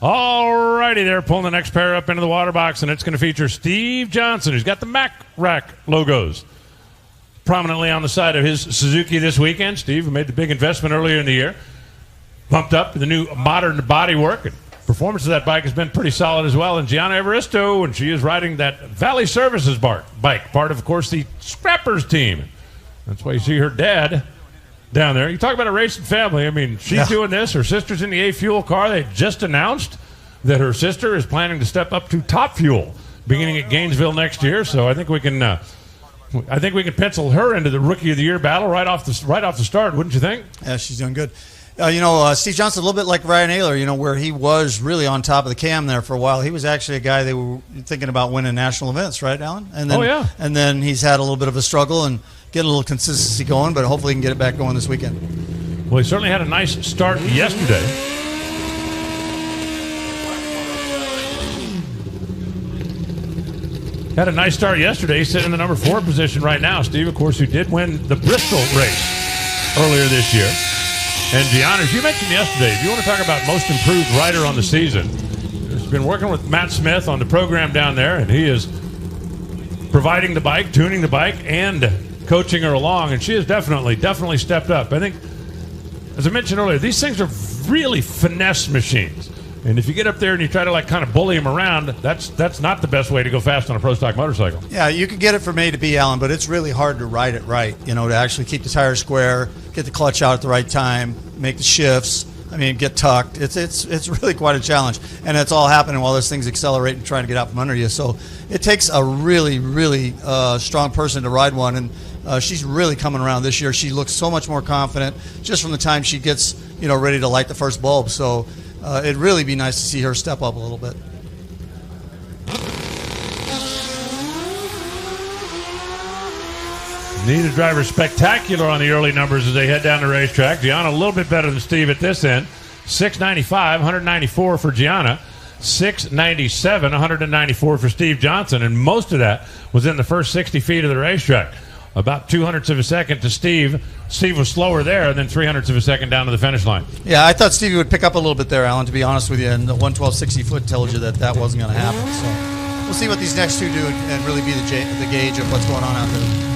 All righty, they're pulling the next pair up into the water box, and it's going to feature Steve Johnson, who's got the Mack Rack logos prominently on the side of his Suzuki this weekend. Steve, who made the big investment earlier in the year, bumped up to the new modern bodywork, and performance of that bike has been pretty solid as well. And Jianna Evaristo, and she is riding that Valley Services bike, part of course, the Scrappers team. That's why you see her dad down there. You talk about a racing family. I mean, she's doing this. Her sister's in the A-Fuel car. They just announced that her sister is planning to step up to Top Fuel beginning at Gainesville next year. So I think we can pencil her into the Rookie of the Year battle right off the start, wouldn't you think? Yeah, she's doing good. Steve Johnson, a little bit like Ryan Ayler, where he was really on top of the cam there for a while. He was actually a guy they were thinking about winning national events, right, Alan? And then, And then he's had a little bit of a struggle and get a little consistency going, but hopefully he can get it back going this weekend. Well, he certainly had a nice start yesterday. He's sitting in the number 4 position right now. Steve, of course, who did win the Bristol race earlier this year. And Jianna, as you mentioned yesterday, if you want to talk about most improved rider on the season, he's been working with Matt Smith on the program down there, and he is providing the bike, tuning the bike, and coaching her along, and she has definitely stepped up. I think, as I mentioned earlier, these things are really finesse machines. And if you get up there and you try to kind of bully them around, that's not the best way to go fast on a pro stock motorcycle. Yeah, you can get it from A to B, Alan, but it's really hard to ride it right, to actually keep the tires square, get the clutch out at the right time, make the shifts, get tucked. It's really quite a challenge. And it's all happening while this thing's accelerating, trying to get out from under you. So it takes a really, really strong person to ride one, and she's really coming around this year. She looks so much more confident just from the time she gets, ready to light the first bulb. So it'd really be nice to see her step up a little bit. Neither driver spectacular on the early numbers as they head down the racetrack. Jianna a little bit better than Steve at this end. 695, 194 for Jianna. 697, 194 for Steve Johnson. And most of that was in the first 60 feet of the racetrack. About 200ths of a second to Steve. Steve was slower there, and then 300ths of a second down to the finish line. Yeah, I thought Stevie would pick up a little bit there, Alan, to be honest with you. And the 112.60 foot tells you that wasn't going to happen. So we'll see what these next two do and really be the gauge of what's going on out there.